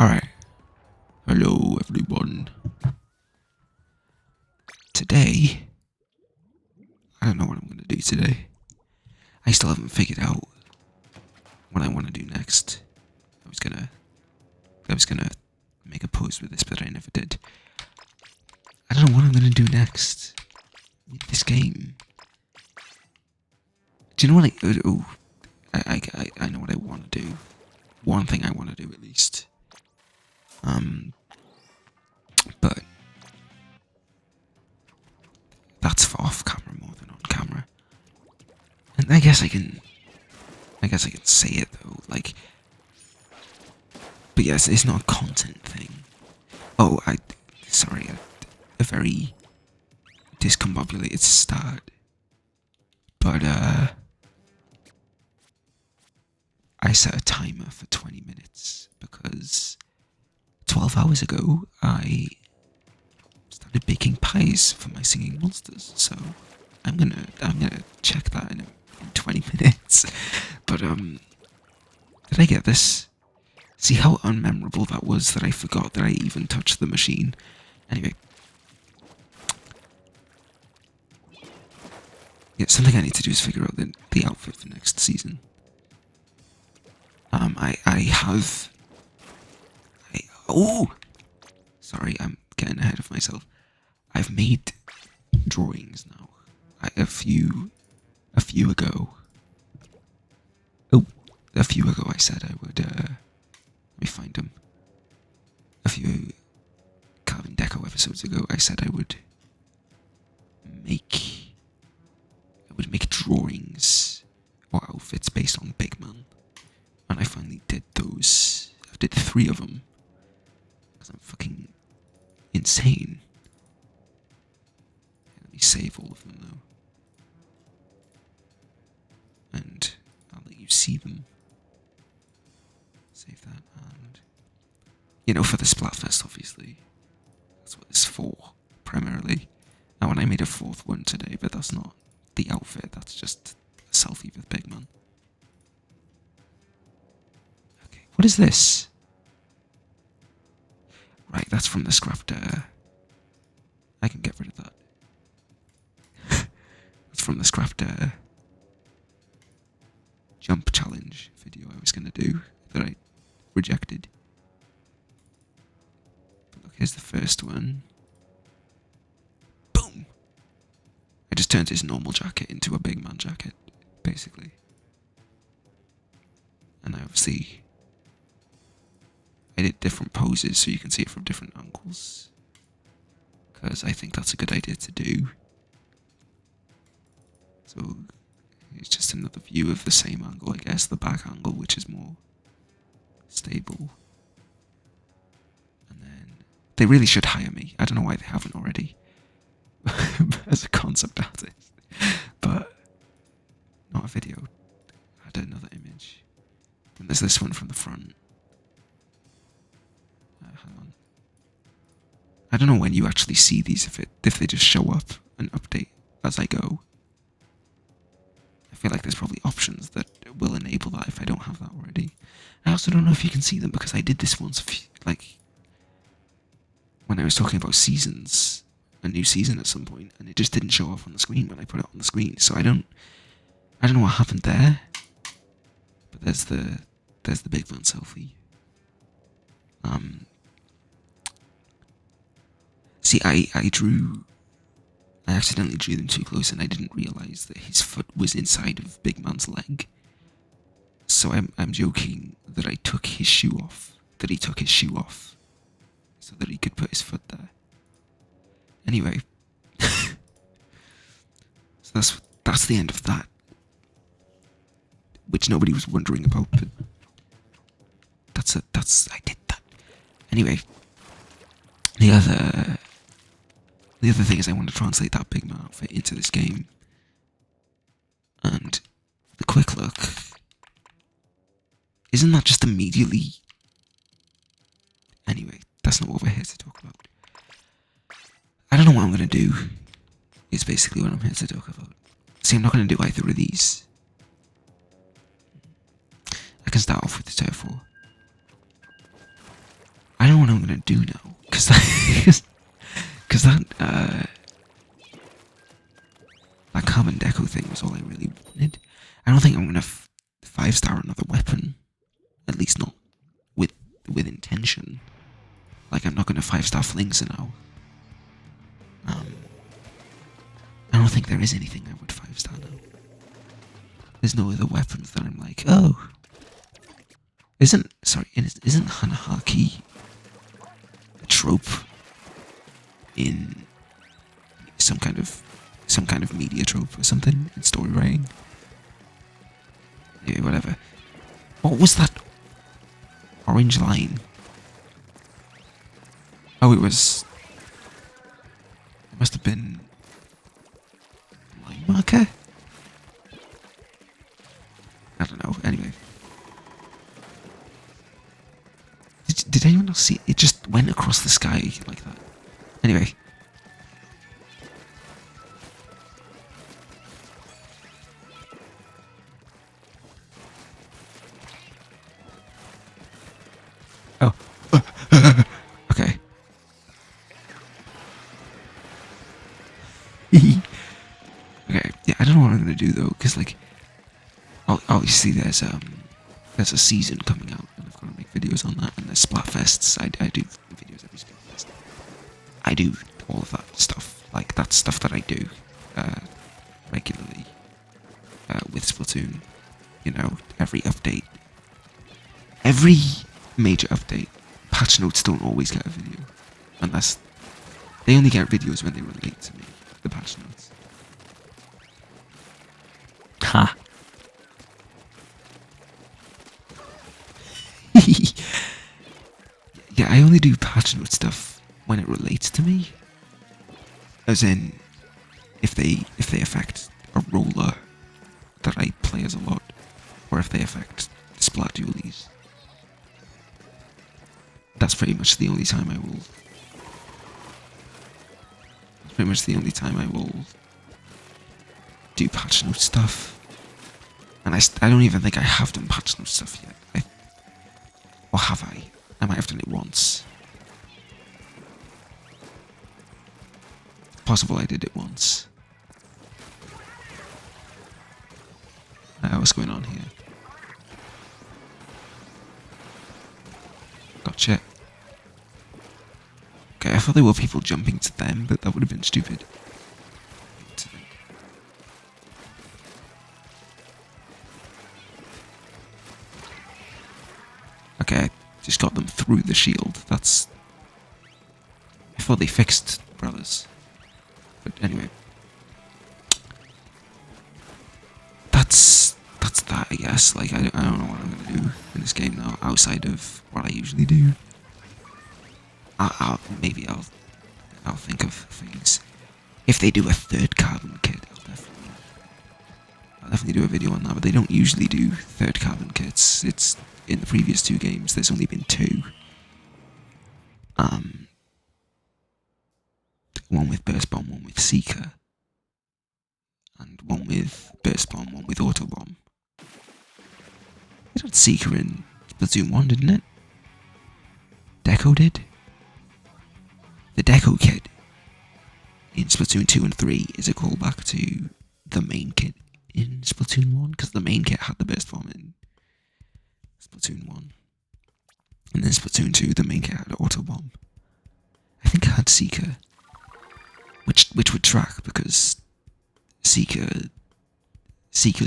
Alright. Hello, everyone. Today, I don't know what I'm going to do today. I still haven't figured out what I want to do next. I was gonna make a post with this, but I never did. I don't know what I'm going to do next with this game. Do you know what I know what I want to do. One thing I want to do at least. But that's for off camera more than on camera. And I guess I can say it though, like. But yes, it's not a content thing. Oh, sorry, a very discombobulated start. But I set a timer for 20 minutes because 12 hours ago I started baking pies for my singing monsters. So I'm gonna check that in 20 minutes. But did I get this? See how unmemorable that was that I forgot that I even touched the machine. Anyway. Yeah, something I need to do is figure out the outfit for next season. Oh! Sorry, I'm getting ahead of myself. I've made drawings now. A few ago. Oh, a few ago I said I would, let me find them. A few Carbon Deco episodes ago I said I would make drawings or outfits based on Big Man. And I finally did those. I did 3 of them. Because I'm fucking insane. Let me save all of them though. And I'll let you see them. Save that and... You know, for the Splatfest obviously. That's what it's for, primarily. Now, and I made a 4th one today, but that's not the outfit, that's just a selfie with Big Man. Okay, what is this? Right, that's from the scrapped, I can get rid of that. That's from the scrapped, jump challenge video I was gonna do, that I rejected. But look, here's the first one. Boom! I just turned his normal jacket into a Big Man jacket, basically. And I obviously... I did different poses so you can see it from different angles. Because I think that's a good idea to do. So, it's just another view of the same angle, I guess, the back angle, which is more stable. And then, they really should hire me. I don't know why they haven't already. As a concept artist. But, not a video. Add another image. And there's this one from the front. Hang on. I don't know when you actually see these, if they just show up and update as I go. I feel like there's probably options that will enable that if I don't have that already. I also don't know if you can see them because I did this once, like, when I was talking about seasons, a new season at some point, and it just didn't show up on the screen when I put it on the screen. So I don't know what happened there. But there's the Big Man selfie. See, I accidentally drew them too close and I didn't realise that his foot was inside of Big Man's leg. So I'm joking that I took his shoe off, that he took his shoe off, so that he could put his foot there. Anyway, so that's the end of that, which nobody was wondering about, but I did that. Anyway, the other thing is I want to translate that Big Man outfit into this game. And the quick look, isn't that just immediately... Anyway, that's not what we're here to talk about. I don't know what I'm going to do, is basically what I'm here to talk about. See, I'm not going to do either of these. I can start off with the turf war. don't know what I'm gonna do now, because that carbon deco thing was all I really wanted. I don't think I'm gonna 5-star another weapon, at least not with intention. Like, I'm not gonna 5-star flings now. I don't think there is anything I would 5-star now. There's no other weapons that I'm like, oh. Isn't Hanahaki a trope in some kind of media trope or something in story writing? Yeah, whatever. What was that orange line? Oh, it must have been line marker? I don't know, anyway. Did anyone else see it? It just went across the sky like that. Anyway. Oh. Okay. Okay, yeah, I don't know what I'm gonna do though, because like, obviously there's a season coming out, and I've got to make videos on that, and there's Splatfests. I do videos every Splatfest. I do all of that stuff, like that's stuff that I do regularly with Splatoon. You know, every update, every major update, patch notes don't always get a video, unless they only get videos when they relate to me. The patch notes. Ha. Yeah, I only do patch note stuff when it relates to me. As in, if they affect a roller that I play as a lot, or if they affect Splat dualies. That's pretty much the only time I will. That's pretty much the only time I will do patch note stuff. And I don't even think I have done patch note stuff yet. Or have I? I might have done it once. Possible I did it once. What's going on here? Gotcha. Okay, I thought there were people jumping to them, but that would have been stupid. Okay, I just got them through the shield. That's... I thought they fixed brothers. But anyway. That's that, I guess. Like, I don't know what I'm gonna do in this game now, outside of what I usually do. Maybe I'll think of things. If they do a third carbon kit, I'll definitely do a video on that, but they don't usually do third carbon kits. It's in the previous 2 games, there's only been 2. One with Burst Bomb, one with Seeker. And one with Burst Bomb, one with Auto Bomb. It had Seeker in Splatoon 1, didn't it? Deco did? The Deco kit in Splatoon 2 and 3 is a callback to the main kit in Splatoon 1, because the main kit had the Burst Bomb in Splatoon 1. And then Splatoon 2, the main kit had Auto Bomb. I think it had Seeker. Which would track, because Seeker's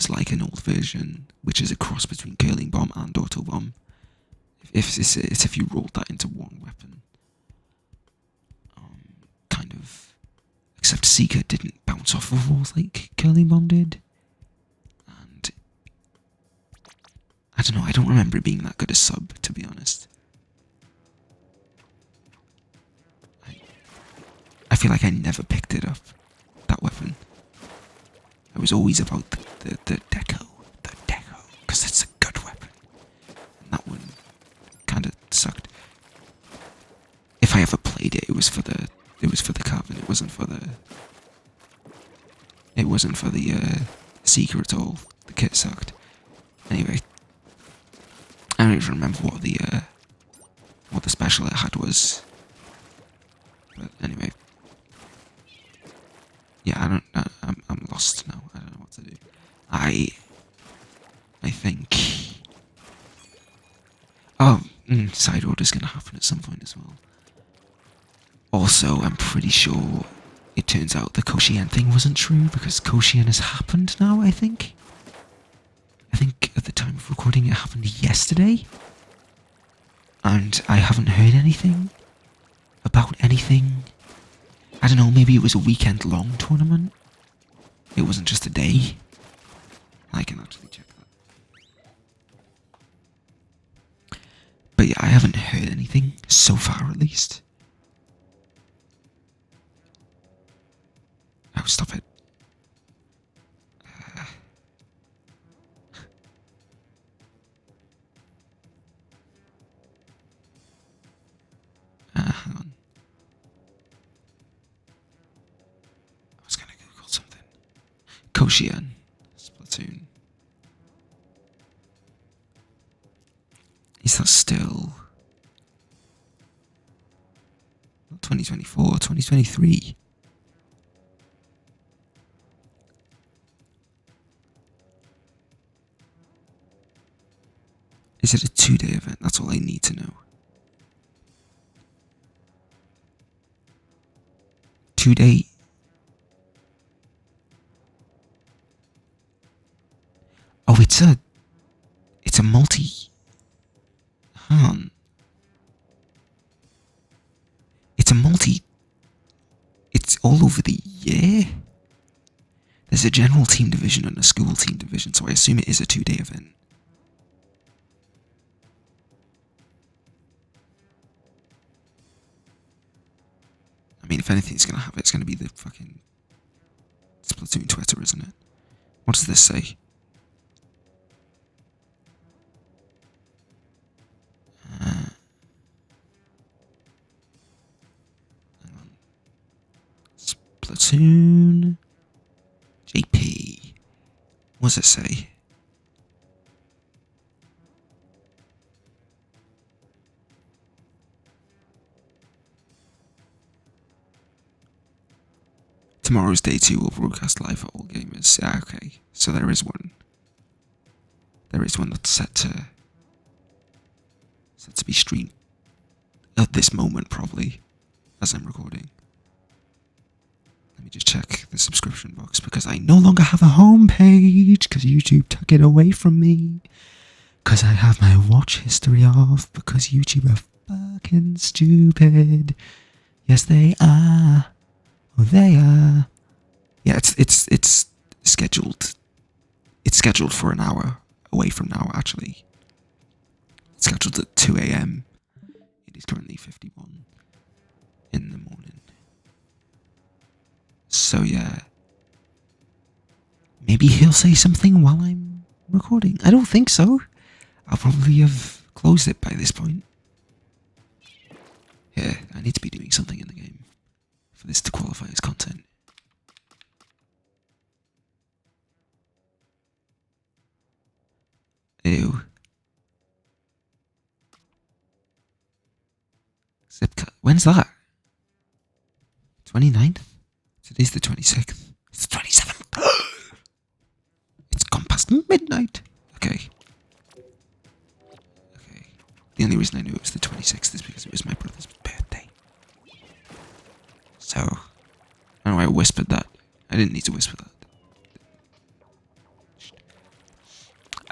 like an old version, which is a cross between Curling Bomb and Auto Bomb. If you rolled that into one weapon. Kind of. Except Seeker didn't bounce off of walls like Curling Bomb did. And I don't know, I don't remember it being that good a sub, to be honest. I feel like I never picked it up, that weapon. It was always about the deco, because it's a good weapon. And that one kind of sucked. If I ever played it, it was for the carbon. It wasn't for the Seeker at all. The kit sucked. Anyway, I don't even remember what the special it had was. But anyway. Yeah, I'm lost now. I don't know what to do. I think. Oh, side order's gonna happen at some point as well. Also, I'm pretty sure it turns out the Koshien thing wasn't true because Koshien has happened now, I think. I think at the time of recording it happened yesterday. And I haven't heard anything about anything. I don't know, maybe it was a weekend-long tournament. It wasn't just a day. I can actually check that. But yeah, I haven't heard anything, so far at least. Oh, stop it. Hang on. I was gonna Google something. Koshien. Splatoon. Is that still 2024, 2023? Is it a 2-day event? That's all I need to know. 2-day. Oh, it's a multi. Hang on. It's a multi. It's all over the year. There's a general team division and a school team division, so I assume it is a 2-day event. I mean, if anything's gonna happen, it's gonna be the fucking Splatoon Twitter, isn't it? What does this say? Splatoon JP. What does it say? Tomorrow's day 2 will broadcast live for all gamers. Yeah, okay. So there is one. There is one that's set to be streamed at this moment, probably, as I'm recording. Let me just check the subscription box because I no longer have a home page because YouTube took it away from me. Because I have my watch history off because YouTube are fucking stupid. Yes, they are. Oh, they are. Yeah, it's scheduled. It's scheduled for an hour away from now, actually. It's scheduled at 2 a.m. It is currently 51 in the morning. So yeah. Maybe he'll say something while I'm recording. I don't think so. I'll probably have closed it by this point. Yeah, I need to be doing something in the game for this to qualify as content. Ew. Zipcut. When's that? 29th? Today's the 26th. It's the 27th. It's gone past midnight. Okay. Okay. The only reason I knew it was the 26th is because it was my brother's birthday. So, I don't know why I whispered that. I didn't need to whisper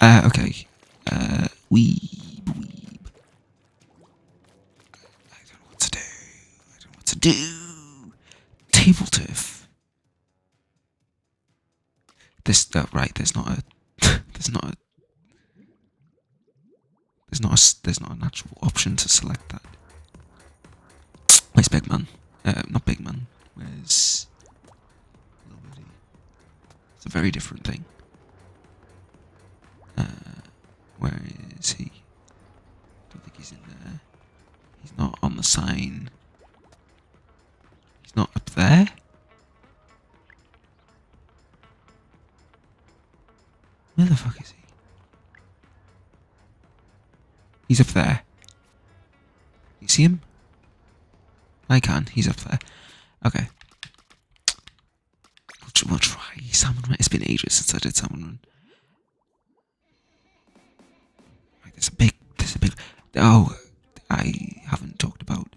that. Okay. Weeb. I don't know what to do. I don't know what to do. Table turf. This, right, there's not a an actual option to select that. Where's Big Man? Not Big Man. Where's Little Birdie? It's a very different thing. Where is he? Don't think he's in there. He's not on the sign. He's not up there. Where the fuck is he? He's up there. You see him? I can. He's up there. Okay. We'll try salmon run. It's been ages since I did salmon run. Right, there's a big. Oh, I haven't talked about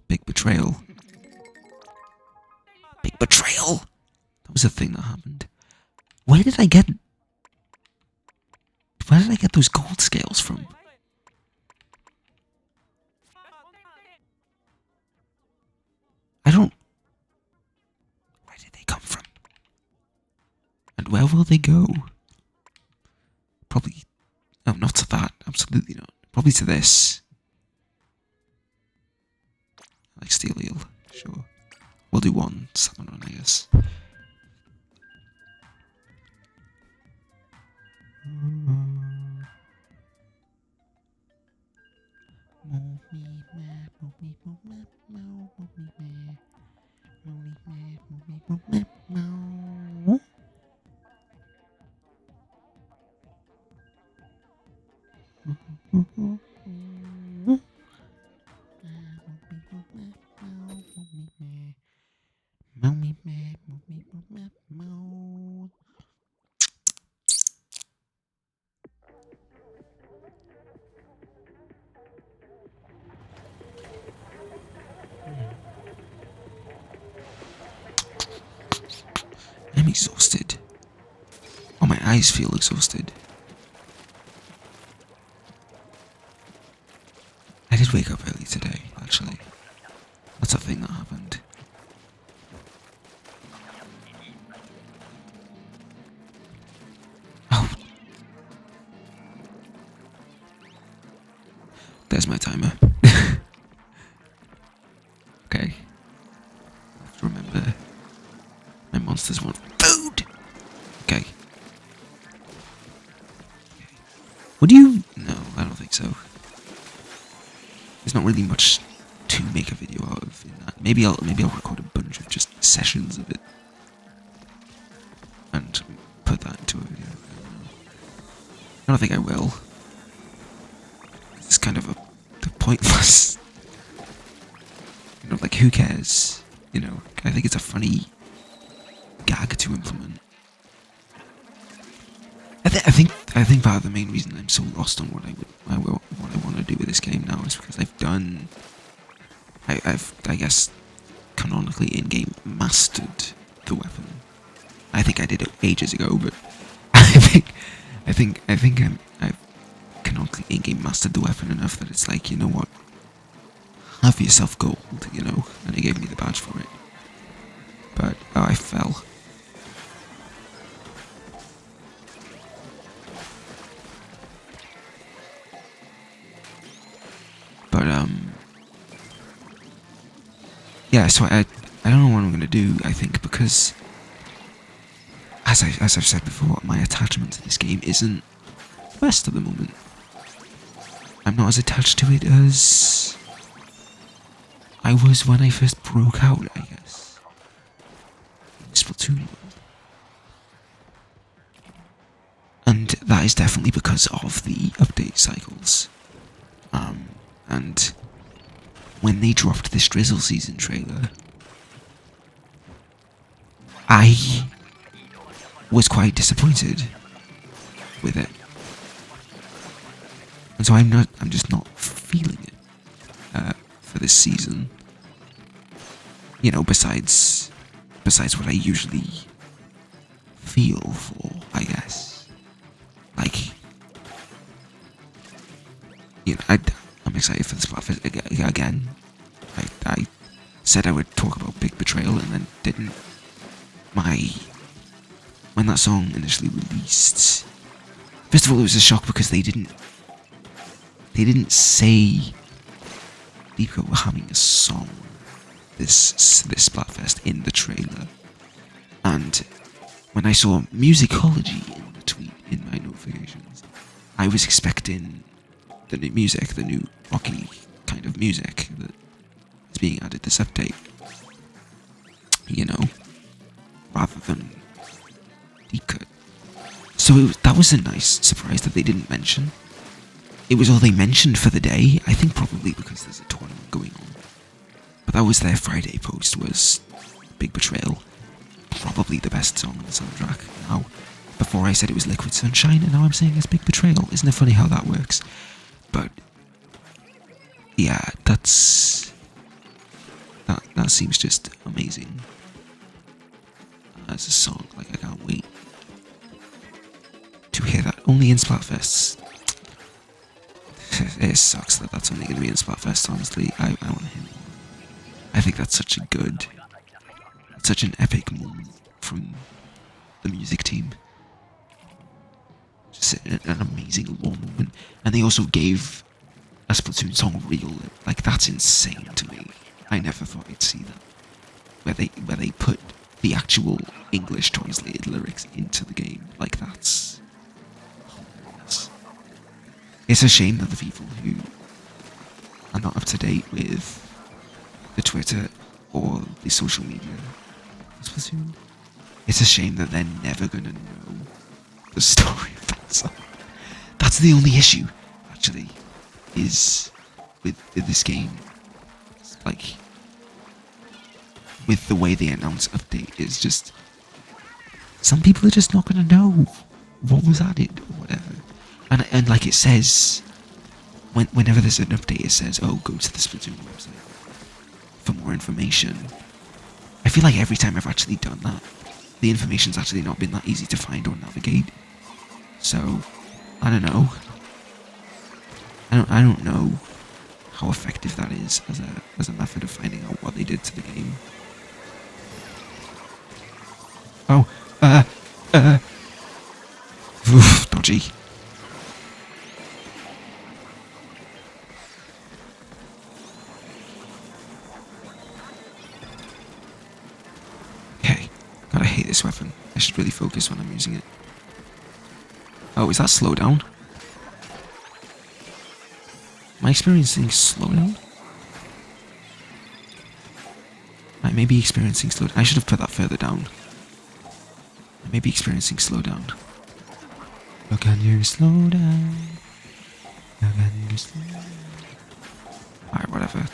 big betrayal. Big betrayal. That was a thing that happened. Where did I get those gold scales from? I don't. Where did they come from? And where will they go? Probably. No, not to that. Absolutely not. Probably to this. Like steel eel. Sure. We'll do one salmon run, I guess. I'm exhausted. Oh, my eyes feel exhausted. I did wake up early today, actually. That's a thing that happened. Oh. There's my timer. Okay. I have to remember. My monsters want food! Okay. Would you? No, I don't think so. There's not really much to make a video out of in that. Maybe I'll record a bunch of just sessions of it and put that into a video. I don't think I will. It's kind of a pointless. You know, like who cares? You know, I think it's a funny gag to implement. I think part of the main reason I'm so lost on what I want to do with this game now is because I've I guess canonically in-game mastered the weapon. I think I did it ages ago, but I think I've canonically in-game mastered the weapon enough that it's like, you know what, have yourself gold, you know, and he gave me the badge for it. But I fell. But yeah, so I don't know what I'm gonna do. I think because as I've said before, my attachment to this game isn't the best at the moment. I'm not as attached to it as I was when I first broke out, I guess. Splatoon world. And that is definitely because of the update cycles. And when they dropped this Drizzle Season trailer, I was quite disappointed with it. And so I'm just not feeling it for this season. You know, besides what I usually feel for, I guess. Like, you know, I'm excited for this platform again. I said I would talk about Big Betrayal and then didn't. When that song initially released, first of all, it was a shock because they didn't say Deepco were having a song this Splatfest in the trailer. And when I saw musicology in the tweet in my notifications, I was expecting the new music, the new rocky kind of music that is being added this update. You know, rather than deep cut. So that was a nice surprise that they didn't mention. it was all they mentioned for the day. I think probably because there's a tournament going on. But that was their Friday post, was Big Betrayal. Probably the best song on the soundtrack. Now, before I said it was Liquid Sunshine, and now I'm saying it's Big Betrayal. Isn't it funny how that works? But yeah, that seems just amazing as a song. Like, I can't wait to hear that. Only in Splatfests. It sucks that that's only going to be in Splatfest, honestly. I want to hear more. I think that's such an epic moment from the music team. Just an amazing lore moment. And they also gave a Splatoon song real. Like, that's insane to me. I never thought I'd see that. Where they put the actual English translated lyrics into the game. Like, that's hilarious. It's a shame that the people who are not up to date with the Twitter or the social media of Splatoon, it's a shame that they're never gonna know the story of that song. That's the only issue, actually, is with this game. It's like, with the way they announce update, is just, some people are just not gonna know what was added or whatever. And like it says, whenever there's an update, it says, oh, go to the Splatoon website for more information. I feel like every time I've actually done that, the information's actually not been that easy to find or navigate. So, I don't know. I don't know how effective that is as a method of finding out what they did to the game. Oh, oof, dodgy. Okay, God, I hate this weapon. I should really focus when I'm using it. Oh, is that slowdown? Am I experiencing slowdown? I may be experiencing slowdown. I should have put that further down. I may be experiencing slowdown. Look at your slowdown. Look at your slowdown. Alright, whatever.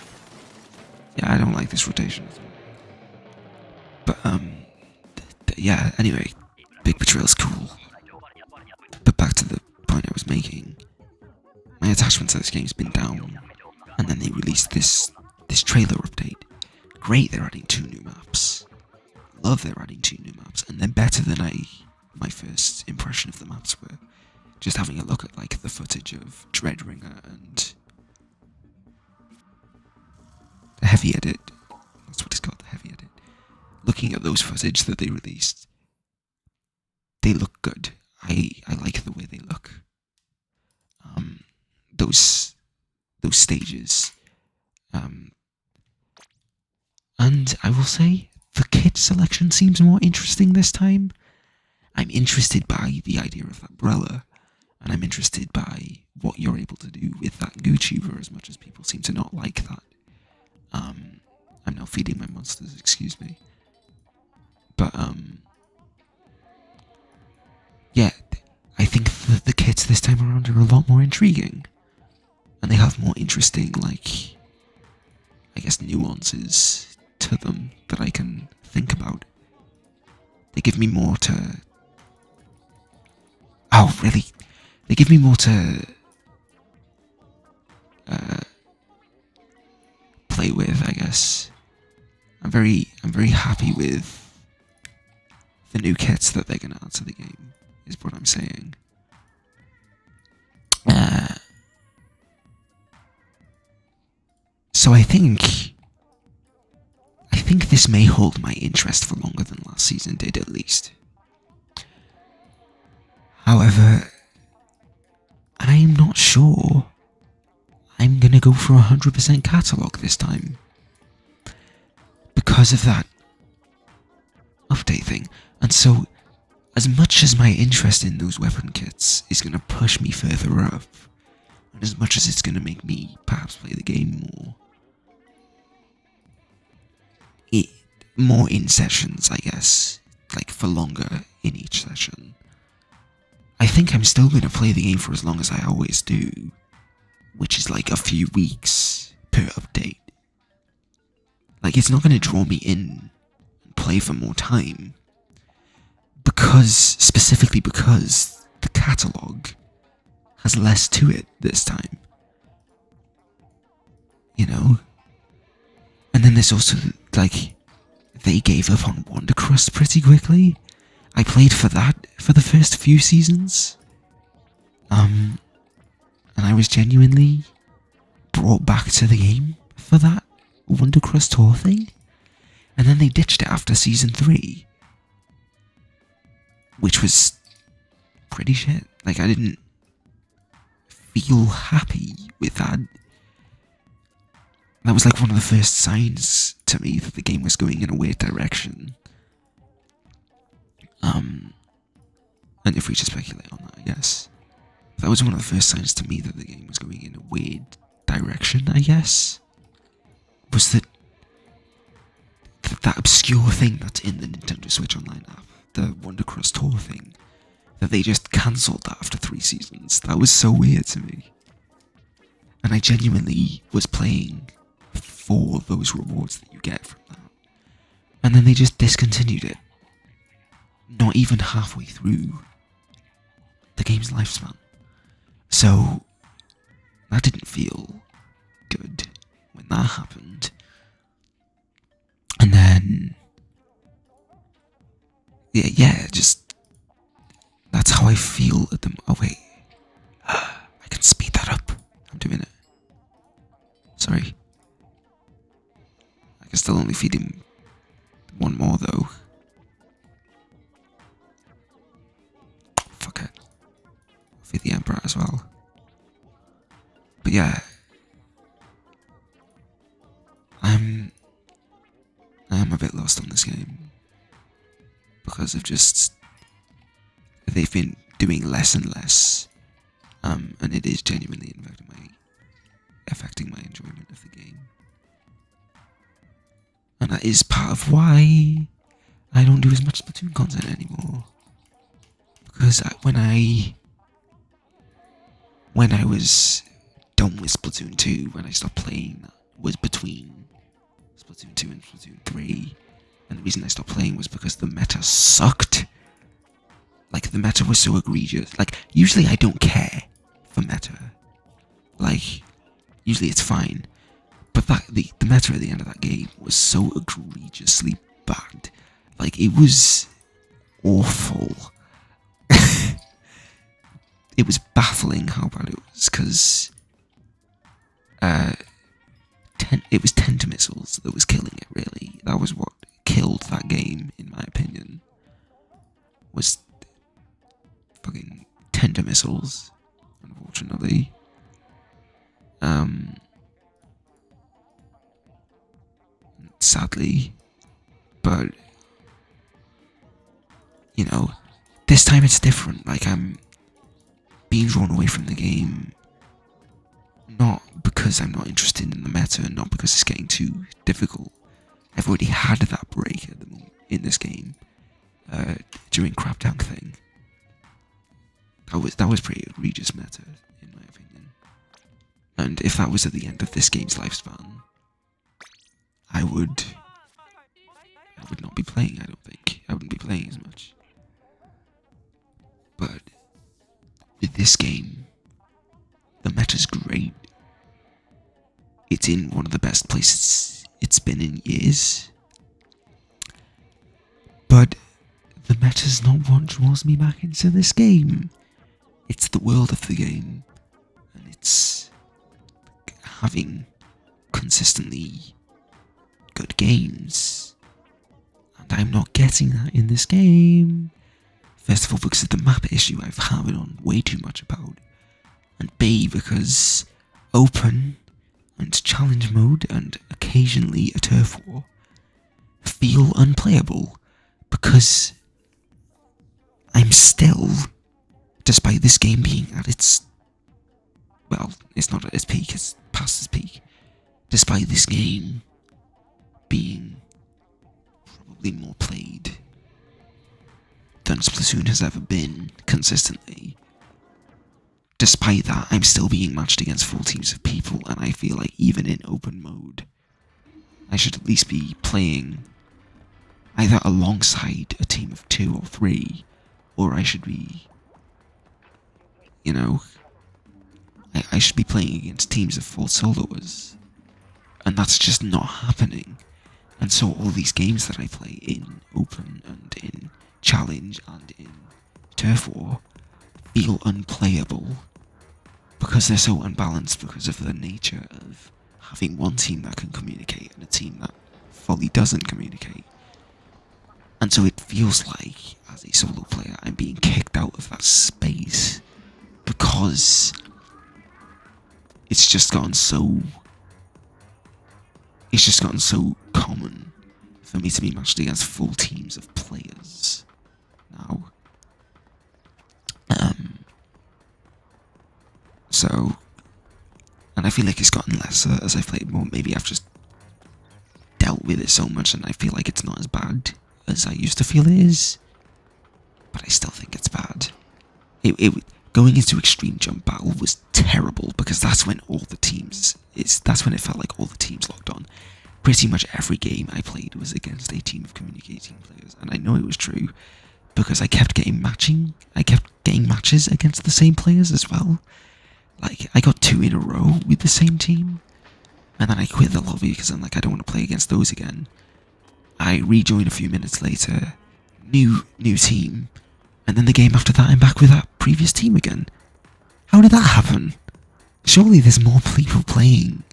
Yeah, I don't like this rotation. But, yeah, anyway. Big Betrayal's cool. But back to the point I was making. My attachment to this game's been down. And then they released this trailer update. Great, they're adding 2 new maps. Love they're adding 2 new maps, and they're better than my first impression of the maps were. Just having a look at like the footage of Dreadringer and the Heavy Edit. That's what it's called, the Heavy Edit. Looking at those footage that they released, they look good. I like the way they look. Those stages. And I will say, the kit selection seems more interesting this time. I'm interested by the idea of that umbrella, and I'm interested by what you're able to do with that Gucci, as much as people seem to not like that. I'm now feeding my monsters, excuse me. But, yeah, I think that the kits this time around are a lot more intriguing. And they have more interesting, like, I guess, nuances to them that I can think about. They give me more to... Oh, really? They give me more to... play with, I guess. I'm very happy with the new kits that they're going to add to the game, is what I'm saying. So I think this may hold my interest for longer than last season did, at least. However, I'm not sure I'm gonna go for 100% catalogue this time. Because of that update thing. And so, as much as my interest in those weapon kits is gonna push me further up, and as much as it's gonna make me perhaps play the game more in sessions, I guess, like for longer in each session, I think I'm still going to play the game for as long as I always do, which is like a few weeks per update. Like, it's not going to draw me in and play for more time. Specifically because the catalogue has less to it this time. You know? And then there's also, like, they gave up on Wondercrust pretty quickly. I played for that for the first few seasons. And I was genuinely brought back to the game for that Wondercrust tour thing. And then they ditched it after season 3. Which was pretty shit. Like, I didn't feel happy with that. That was like one of the first signs to me that the game was going in a weird direction. And if we just speculate on that, I guess. That was one of the first signs to me that the game was going in a weird direction, I guess. Was that obscure thing that's in the Nintendo Switch Online app, the Wondercrust Tour thing, that they just cancelled that after 3 seasons. That was so weird to me. And I genuinely was playing for those rewards that you get from that. And then they just discontinued it. Not even halfway through the game's lifespan. So, that didn't feel good when that happened. And then, yeah, just, that's how I feel at the, oh wait, I can speed that up. I'm doing it. Sorry. I can still only feed him one more though. Fuck it. I'll feed the Emperor as well. But yeah. I am a bit lost on this game. Because of just, they've been doing less and less. And it is genuinely affecting my enjoyment of the game. And that is part of why I don't do as much Splatoon content anymore. Because when I was done with Splatoon 2, when I stopped playing, that was between Splatoon 2 and Splatoon 3. And the reason I stopped playing was because the meta sucked. Like, the meta was so egregious. Like, usually I don't care for meta. Like, usually it's fine. But the meta at the end of that game was so egregiously bad. Like, it was awful. It was baffling how bad it was, because it was tender missiles that was killing it, really. That was what killed that game, in my opinion. Was fucking tender missiles, unfortunately. Sadly. But, you know, this time it's different. Like, I'm being drawn away from the game, not because I'm not interested in the meta, not because it's getting too difficult. I've already had that break at the moment in this game during Crab Tank thing. That was pretty egregious meta, in my opinion. And if that was at the end of this game's lifespan, I would not be playing, I don't think. I wouldn't be playing as much. But with this game, the meta's great. It's in one of the best places it's been in years. But the meta's not what draws me back into this game. It's the world of the game. And it's having consistently good games. And I'm not getting that in this game. First of all, because of the map issue I've hammered on way too much about. And B, because open and challenge mode and occasionally a turf war feel unplayable. Because I'm still, despite this game being at its, well, it's not at its peak, it's past its peak. Despite this game being probably more played than Splatoon has ever been consistently, despite that, I'm still being matched against full teams of people, and I feel like even in open mode, I should at least be playing either alongside a team of 2 or 3, or I should be, you know, I should be playing against teams of 4 soloers, and that's just not happening. And so all these games that I play in open and in challenge and in turf war feel unplayable because they're so unbalanced because of the nature of having one team that can communicate and a team that fully doesn't communicate. And so it feels like, as a solo player, I'm being kicked out of that space because it's just gotten so common for me to be matched against full teams of players now. So, and I feel like it's gotten lesser as I've played more. Maybe I've just dealt with it so much and I feel like it's not as bad as I used to feel it is. But I still think it's bad. Going into Extreme Jump Battle was terrible because that's when that's when it felt like all the teams logged on. Pretty much every game I played was against a team of communicating players, and I know it was true because I kept getting matches against the same players as well. Like, I got 2 in a row with the same team, and then I quit the lobby because I'm like, I don't want to play against those again. I rejoin a few minutes later, new team, and then the game after that I'm back with that previous team again. How did that happen? Surely there's more people playing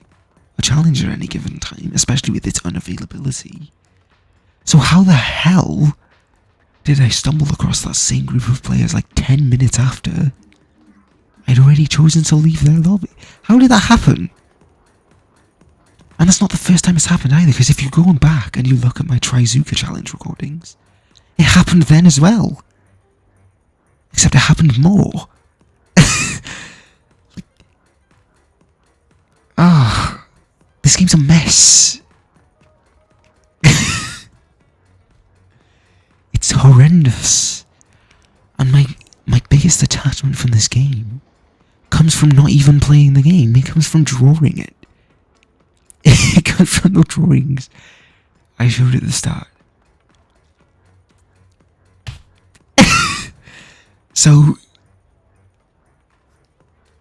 a challenge at any given time, especially with its unavailability. So how the hell did I stumble across that same group of players like 10 minutes after I'd already chosen to leave their lobby? How did that happen? And that's not the first time it's happened either, because if you go on back and you look at my Trizuka challenge recordings, it happened then as well. Except it happened more. This game's a mess. It's horrendous. And my biggest attachment from this game comes from not even playing the game. It comes from drawing it. It comes from the drawings I showed at the start. So,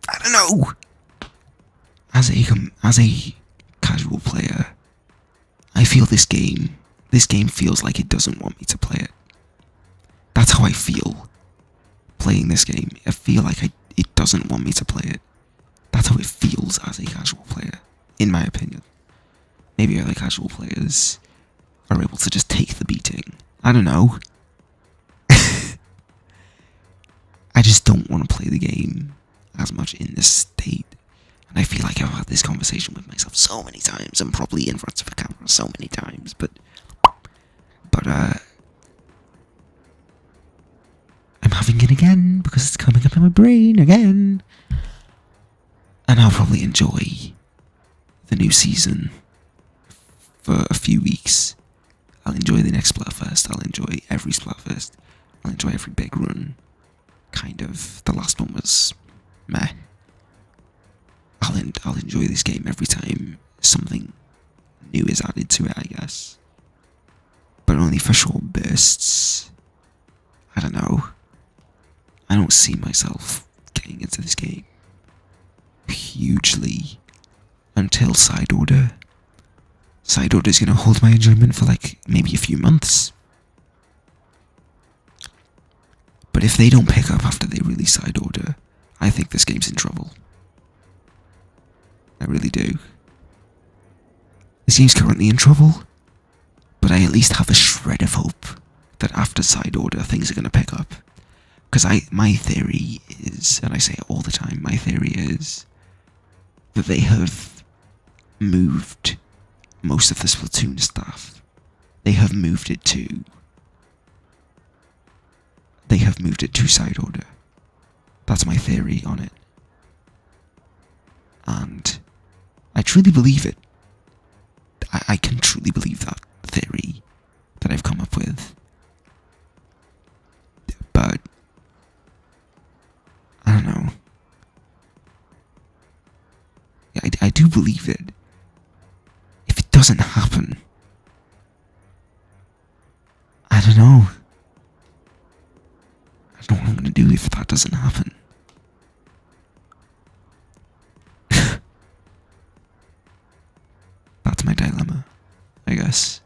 I don't know. As a casual player, I feel this game feels like it doesn't want me to play it. That's how I feel playing this game. I feel like it doesn't want me to play it. That's how it feels as a casual player, in my opinion. Maybe other casual players are able to just take the beating. I don't know. I just don't want to play the game as much in this state. And I feel like I've had this conversation with myself so many times, and probably in front of a camera so many times, but I'm having it again because it's coming up in my brain again. And I'll probably enjoy the new season for a few weeks. I'll enjoy the next Splatfest, I'll enjoy every Splatfest, I'll enjoy every big run. Kind of, the last one was meh. I'll enjoy this game every time something new is added to it, I guess. But only for short bursts. I don't know. I don't see myself getting into this game hugely until Side Order. Side Order is going to hold my enjoyment for like maybe a few months. But if they don't pick up after they release Side Order, I think this game's in trouble. I really do. This game's currently in trouble, but I at least have a shred of hope that after Side Order things are going to pick up. Because my theory is, and I say it all the time, my theory is that they have moved most of the Splatoon staff. They have moved it to Side Order. That's my theory on it. And I truly believe it. I can truly believe that theory that I've come up with. But I don't know. believe it. If it doesn't happen, I don't know. I don't know what I'm gonna do if that doesn't happen. That's my dilemma, I guess.